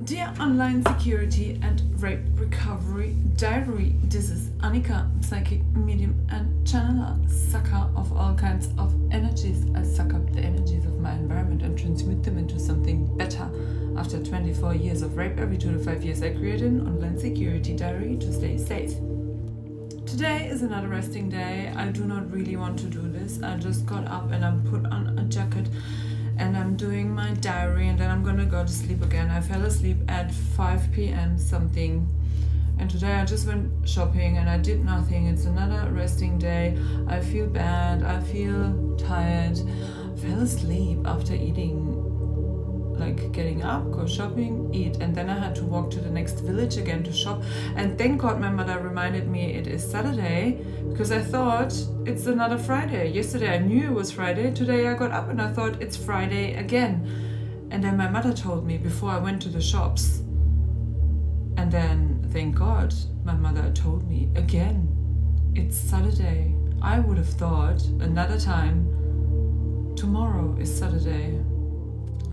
Dear online security and rape recovery diary, this is Annika, psychic medium and channeler, sucker of all kinds of energies. I suck up the energies of my environment and transmute them into something better. After 24 years of rape, every 2 to 5 years I created an online security diary to stay safe. Today is another resting day. I do not really want to do this. I just got up and I put on a jacket and I'm doing my diary, and then I'm gonna go to sleep again. I fell asleep at 5 p.m. something, and today I just went shopping and I did nothing. It's another resting day. I feel bad, I feel tired. I fell asleep after eating, like getting up, go shopping, eat, and then I had to walk to the next village again to shop. And thank God my mother reminded me it is Saturday, because I thought it's another Friday. Yesterday I knew it was Friday. Today I got up and I thought it's Friday again. And then my mother told me before I went to the shops. And then, thank God, my mother told me again, it's Saturday. I would have thought another time, tomorrow is Saturday.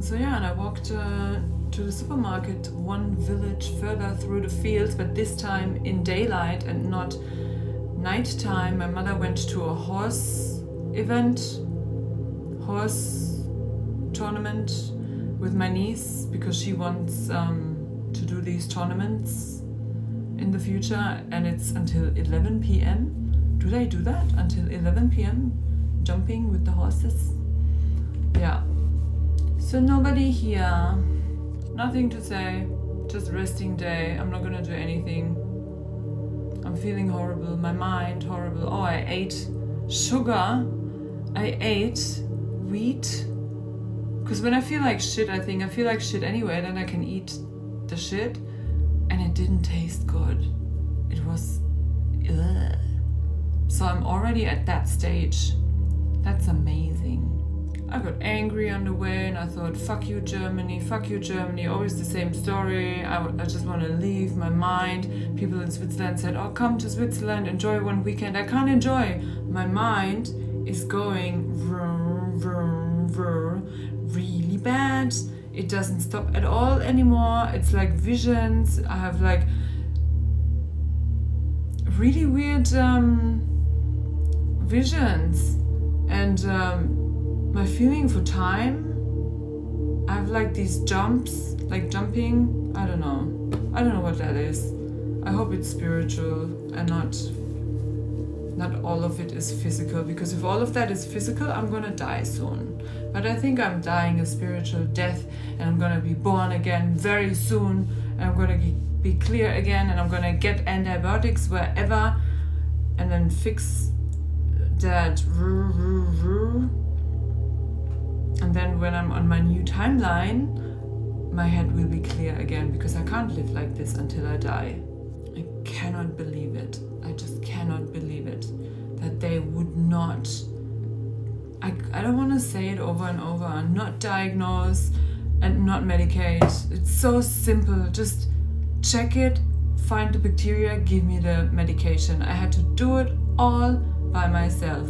So yeah, and I walked to the supermarket one village further through the fields, but this time in daylight and not nighttime. My mother went to a horse tournament with my niece because she wants to do these tournaments in the future, and it's until 11 p.m. Do they do that? Until 11 p.m. jumping with the horses? Yeah. So nobody here, nothing to say, just resting day. I'm not gonna do anything. I'm feeling horrible, my mind horrible. Oh, I ate sugar, I ate wheat. Because when I feel like shit, I think I feel like shit anyway, then I can eat the shit. And it didn't taste good. It was, ugh. So I'm already at that stage. That's amazing. I got angry on the way and I thought, fuck you Germany, always the same story. I just want to leave my mind. People in Switzerland said, oh, come to Switzerland, enjoy one weekend. I can't enjoy. My mind is going really bad. It doesn't stop at all anymore. It's like visions. I have like really weird visions, and my feeling for time, I have like these jumps, like jumping, I don't know what that is. I hope it's spiritual and not all of it is physical, because if all of that is physical, I'm gonna die soon. But I think I'm dying a spiritual death, and I'm gonna be born again very soon, and I'm gonna be clear again, and I'm gonna get antibiotics wherever, and then fix that. And then when I'm on my new timeline, my head will be clear again, because I can't live like this until I die. I cannot believe it. I just cannot believe it. That they would not, I don't want to say it over and over, not diagnose and not medicate. It's so simple. Just check it, find the bacteria, give me the medication. I had to do it all by myself.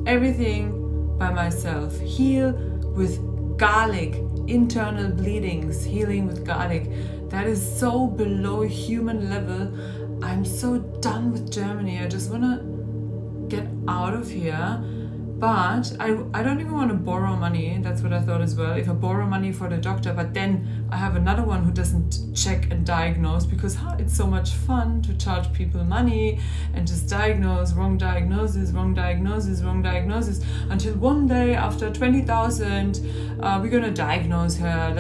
Everything by myself. Heal with garlic, internal bleedings, healing with garlic. That is so below human level. I'm so done with Germany. I just want to get out of here. But I don't even want to borrow money. That's what I thought as well. If I borrow money for the doctor, but then I have another one who doesn't check and diagnose, because it's so much fun to charge people money and just diagnose, wrong diagnosis, until one day after 20,000, we're going to diagnose her.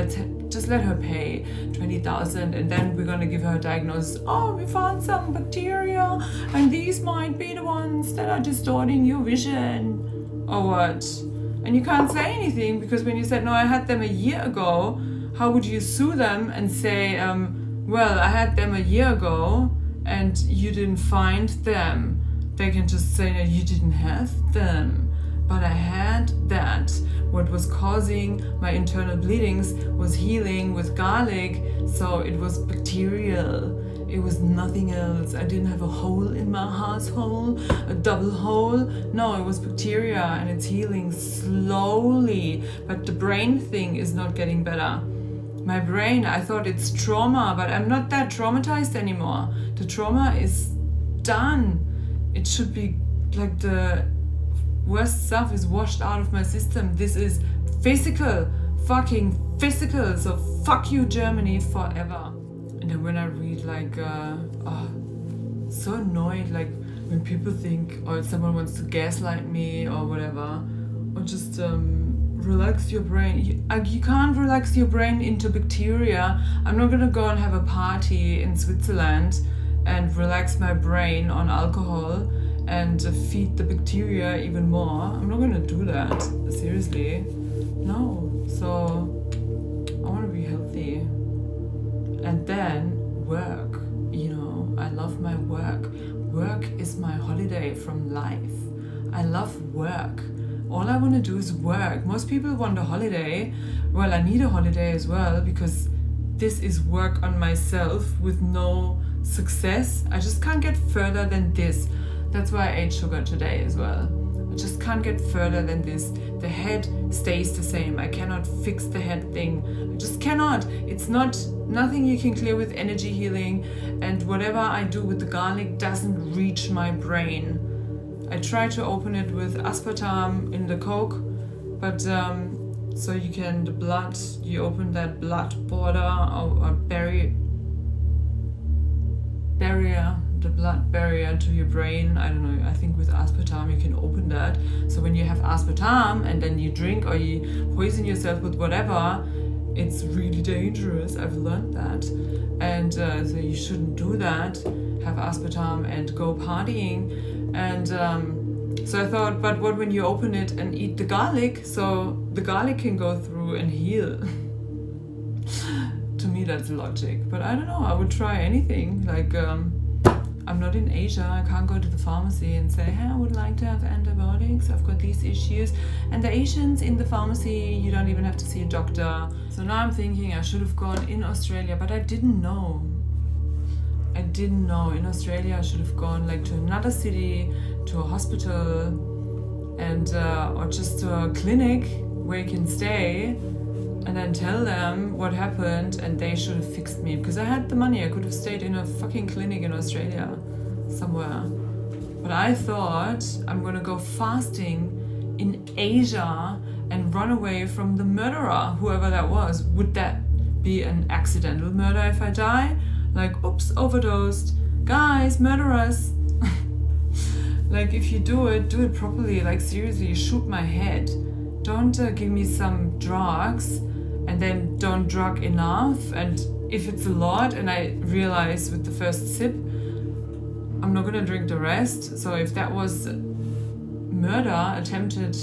Just let her pay 20,000, and then we're going to give her a diagnosis. Oh, we found some bacteria and these might be the ones that are distorting your vision. Or what? And you can't say anything, because when you said, no, I had them a year ago, how would you sue them and say, well, I had them a year ago and you didn't find them? They can just say that you didn't have them. But I had that. What was causing my internal bleedings was healing with garlic, so it was bacterial. It was nothing else. I didn't have a hole in my asshole, a double hole. No, it was bacteria, and it's healing slowly. But the brain thing is not getting better. my brain, I thought it's trauma, but I'm not that traumatized anymore. The trauma is done. It should be like the worst stuff is washed out of my system. This is physical, fucking physical. So fuck you, Germany, forever. And then when I read like, so annoyed, like when people think, or someone wants to gaslight me or whatever, or just relax your brain. You can't relax your brain into bacteria. I'm not gonna go and have a party in Switzerland and relax my brain on alcohol and feed the bacteria even more. I'm not gonna do that, seriously. No. So I want to be healthy. And then work, you know, I love my work. Work is my holiday from life. I love work. All I want to do is work. Most people want a holiday. Well, I need a holiday as well, because this is work on myself with no success. I just can't get further than this. That's why I ate sugar today as well. I just can't get further than this. The head stays the same. I cannot fix the head thing. I just cannot. It's nothing you can clear with energy healing, and whatever I do with the garlic doesn't reach my brain. I try to open it with aspartame in the Coke, but so you can, you open that blood border or barrier, the blood barrier to your brain. I don't know, I think with aspartame you can open that. So when you have aspartame and then you drink or you poison yourself with whatever, it's really dangerous. I've learned that. And so you shouldn't do that, have aspartame and go partying. And so I thought, but what when you open it and eat the garlic, so the garlic can go through and heal. To me that's logic, but I don't know, I would try anything. Like I'm not in Asia, I can't go to the pharmacy and say, hey, I would like to have antibiotics, I've got these issues. And the Asians in the pharmacy, you don't even have to see a doctor. So now I'm thinking I should have gone in Australia, but I didn't know. In Australia I should have gone like to another city, to a hospital, and or just to a clinic where you can stay, and then tell them what happened, and they should have fixed me, because I had the money. I could have stayed in a fucking clinic in Australia somewhere. But I thought I'm gonna go fasting in Asia and run away from the murderer, whoever that was. Would that be an accidental murder if I die? Like, oops, overdosed. Guys, murderers. Like, if you do it properly. Like, seriously, shoot my head. Don't give me some drugs and then don't drug enough. And if it's a lot and I realize with the first sip, I'm not gonna drink the rest. So if that was murder, attempted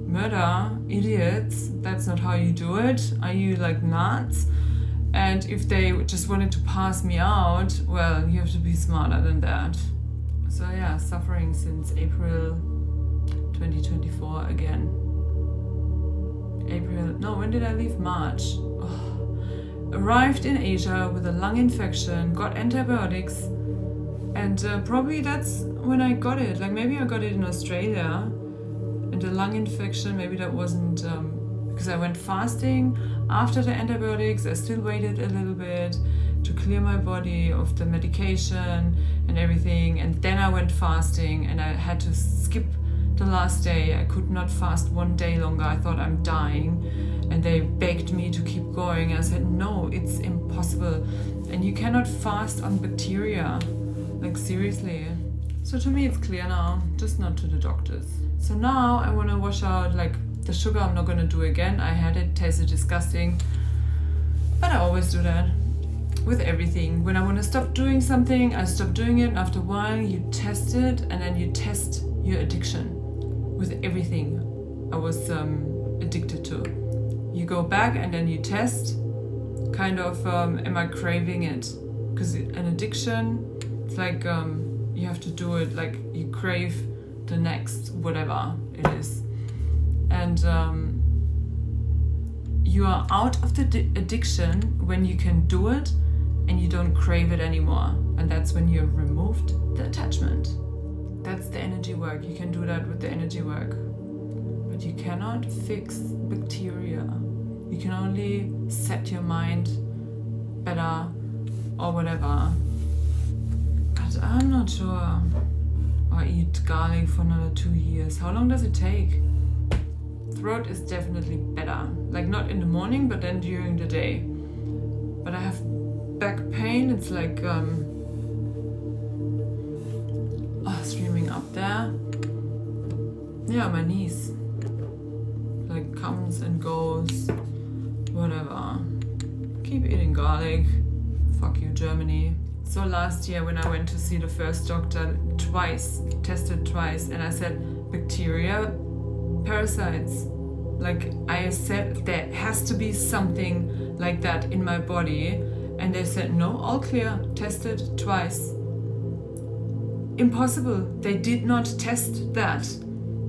murder, idiots, that's not how you do it. Are you like nuts? And if they just wanted to pass me out, well, you have to be smarter than that. So yeah, suffering since April 2024 again. When did I leave? March. Oh. Arrived in Asia with a lung infection, got antibiotics, and probably that's when I got it. Like maybe I got it in Australia, and the lung infection, maybe that wasn't, because I went fasting after the antibiotics. I still waited a little bit to clear my body of the medication and everything, and then I went fasting, and I had to skip the last day. I could not fast one day longer. I thought I'm dying, and they begged me to keep going. I said, no, it's impossible, and you cannot fast on bacteria, like seriously. So to me it's clear now, just not to the doctors. So now I want to wash out, like the sugar I'm not going to do again. I had it, tasted disgusting, but I always do that with everything. When I want to stop doing something, I stop doing it, and after a while you test it, and then you test your addiction with everything I was addicted to. You go back and then you test, kind of, am I craving it? Because an addiction, it's like you have to do it, like you crave the next whatever it is. And you are out of the addiction when you can do it and you don't crave it anymore. And that's when you've removed the attachment. That's the energy work. You can do that with the energy work. But you cannot fix bacteria. You can only set your mind better or whatever. But I'm not sure. Or eat garlic for another 2 years. How long does it take? Throat is definitely better. Like not in the morning, but then during the day. But I have back pain. It's like streaming up there. Yeah, my knees. Like comes and goes. Whatever. Keep eating garlic. Fuck you, Germany. So last year when I went to see the first doctor tested twice, and I said bacteria, parasites. Like I said, there has to be something like that in my body. And they said, no, all clear, tested twice. Impossible. They did not test that.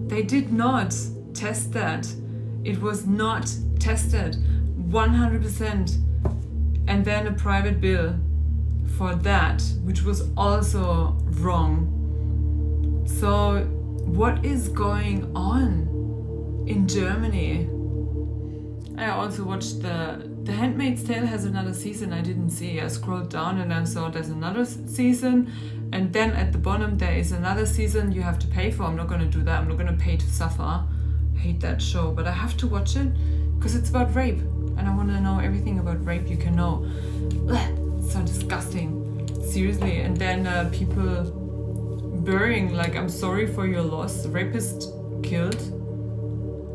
They did not test that. It was not tested 100%. And then a private bill for that, which was also wrong. So what is going on in Germany? I also watched the Handmaid's Tale has another season I didn't see. I scrolled down and I saw there's another season, and then at the bottom there is another season you have to pay for. I'm not going to do that. I'm not going to pay to suffer. I hate that show, but I have to watch it because it's about rape, and I want to know everything about rape you can know. So disgusting, seriously. And then people burying, like, I'm sorry for your loss, rapist killed.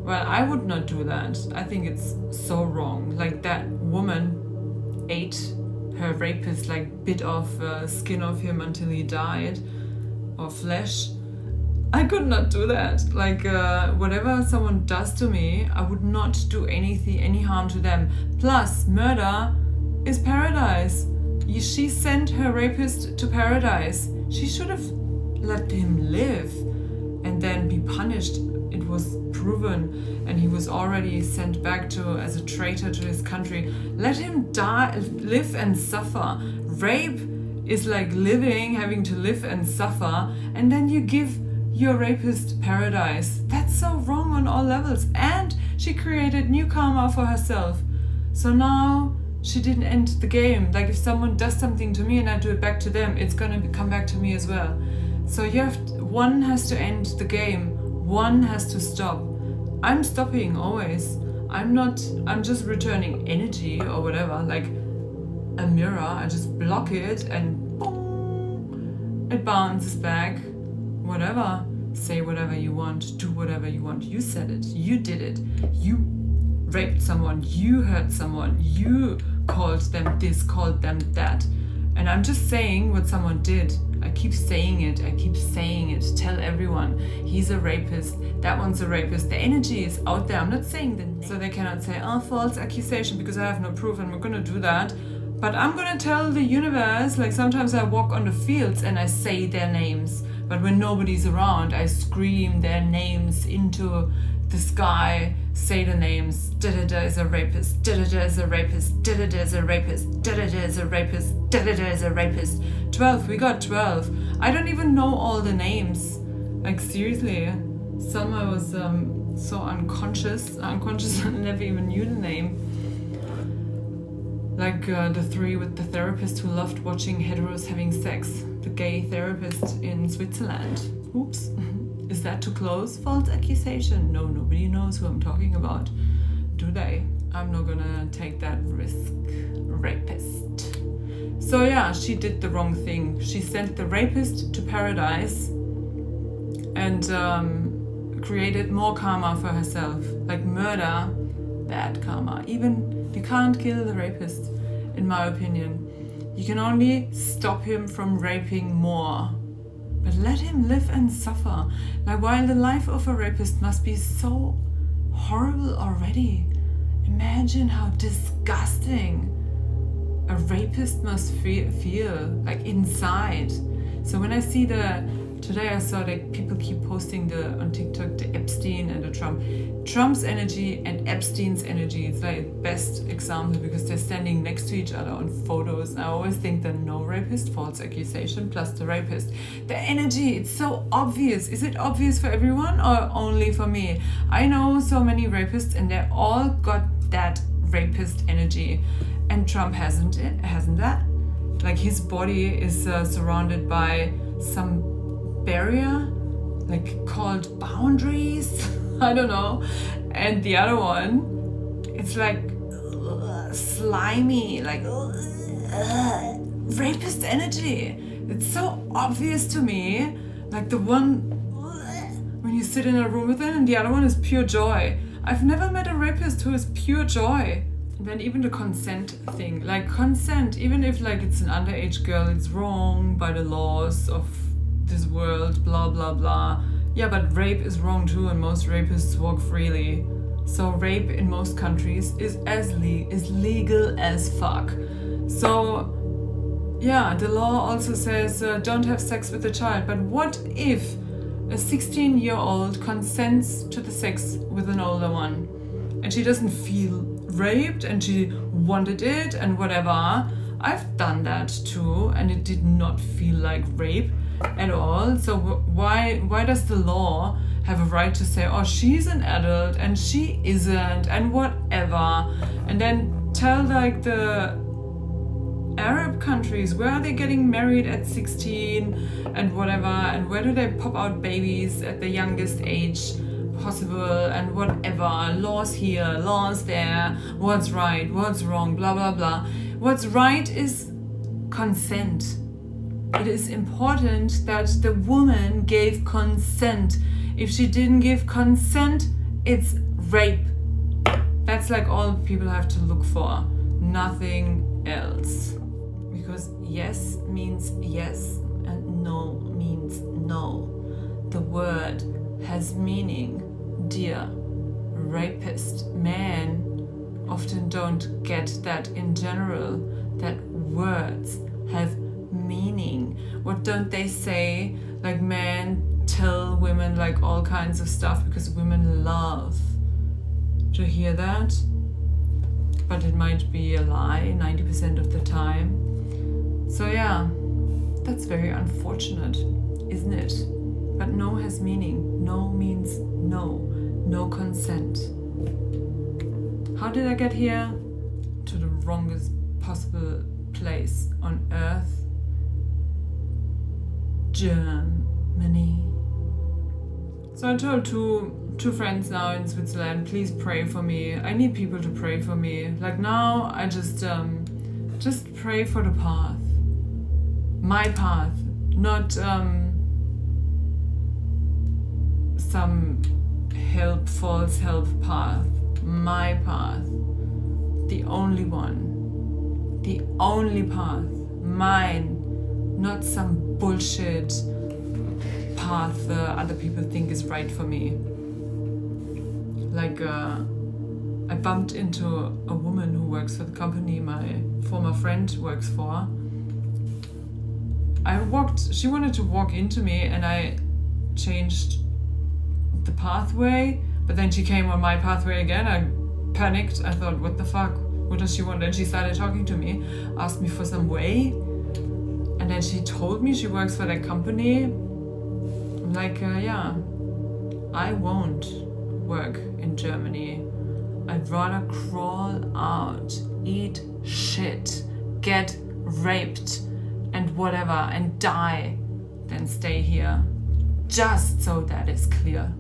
Well, I would not do that. I think it's so wrong. Like that woman ate her rapist, like bit off skin of him until he died, or flesh. I could not do that. Like whatever someone does to me, I would not do any harm to them. Plus, murder is paradise. She sent her rapist to paradise. She should have let him live and then be punished. It was proven, and he was already sent back as a traitor to his country. Let him die, live and suffer. Rape is like living, having to live and suffer, and then you give your rapist paradise. That's so wrong on all levels. And she created new karma for herself. So now she didn't end the game. Like if someone does something to me and I do it back to them, it's gonna come back to me as well. So one has to end the game. One has to stop. I'm stopping always. I'm just returning energy or whatever, like a mirror. I just block it and boom, it bounces back. Whatever. Say whatever you want. Do whatever you want. You said it. You did it. You raped someone. You hurt someone. You called them this, called them that. And I'm just saying what someone did. I keep saying it. Tell everyone, he's a rapist. That one's a rapist. The energy is out there. I'm not saying that. So they cannot say, false accusation, because I have no proof. I'm not going to do that. But I'm going to tell the universe, like sometimes I walk on the fields and I say their names. But when nobody's around, I scream their names into the sky, say the names. Da-da-da is a rapist. Da-da-da is a rapist. Da-da-da is a rapist. Da-da-da is a rapist. Da-da-da is a rapist. 12. We got 12. I don't even know all the names. Like seriously. Some I was so unconscious I never even knew the name. Like the three with the therapist who loved watching heteros having sex. The gay therapist in Switzerland. Oops. Is that too close? False accusation. No, nobody knows who I'm talking about. Do they? I'm not gonna take that risk. Rapist. So yeah, she did the wrong thing. She sent the rapist to paradise and created more karma for herself. Like murder, bad karma. Even you can't kill the rapist, in my opinion. You can only stop him from raping more. But let him live and suffer. Like while the life of a rapist must be so horrible already. Imagine how disgusting a rapist must feel like inside. So when I see today I saw that people keep posting on TikTok the Epstein and the Trump's energy and Epstein's energy. It's like the best example because they're standing next to each other on photos. I always think that no rapist, false accusation, plus the rapist. The energy, it's so obvious. Is it obvious for everyone or only for me? I know so many rapists and they all got that rapist energy, and Trump hasn't that. Like his body is surrounded by some barrier, like called boundaries. I don't know. And the other one, it's like slimy, like rapist energy. It's so obvious to me. Like the one when you sit in a room with it, and the other one is pure joy. I've never met a rapist who is pure joy. And then even the consent thing, like consent, even if like it's an underage girl, it's wrong by the laws of this world, blah blah blah. Yeah, but rape is wrong too, and most rapists walk freely. So rape in most countries is legal as fuck. So yeah, the law also says don't have sex with a child. But what if a 16-year-old consents to the sex with an older one, and she doesn't feel raped and she wanted it and whatever? I've done that too, and it did not feel like rape at all. So why does the law have a right to say, oh, she's an adult and she isn't and whatever, and then tell like the Arab countries, where are they getting married at 16 and whatever, and where do they pop out babies at the youngest age possible and whatever, laws here, laws there, what's right, what's wrong, blah blah blah. What's right is consent. It is important that the woman gave consent. If she didn't give consent, it's rape. That's like all people have to look for, nothing else. Because yes means yes and no means no. The word has meaning, dear rapist. Men often don't get that in general, that words have meaning. What don't they say? Like men tell women like all kinds of stuff because women love. Do you hear that? But it might be a lie 90% of the time. So yeah, that's very unfortunate, isn't it? But no has meaning. No means no. No consent. How did I get here? To the wrongest possible place on earth. Germany. So I told two friends now in Switzerland, please pray for me. I need people to pray for me. Like now I just pray for the path. My path, not some false help path. My path. The only one. The only path. Mine. Not some bullshit path other people think is right for me. Like I bumped into a woman who works for the company my former friend works for. She wanted to walk into me and I changed the pathway, but then she came on my pathway again. I panicked. I thought, what the fuck? What does she want? And she started talking to me, asked me for some way, and then she told me she works for that company. I'm like, yeah, I won't work in Germany. I'd rather crawl out, eat shit, get raped and whatever, and die than stay here. Just so that is clear.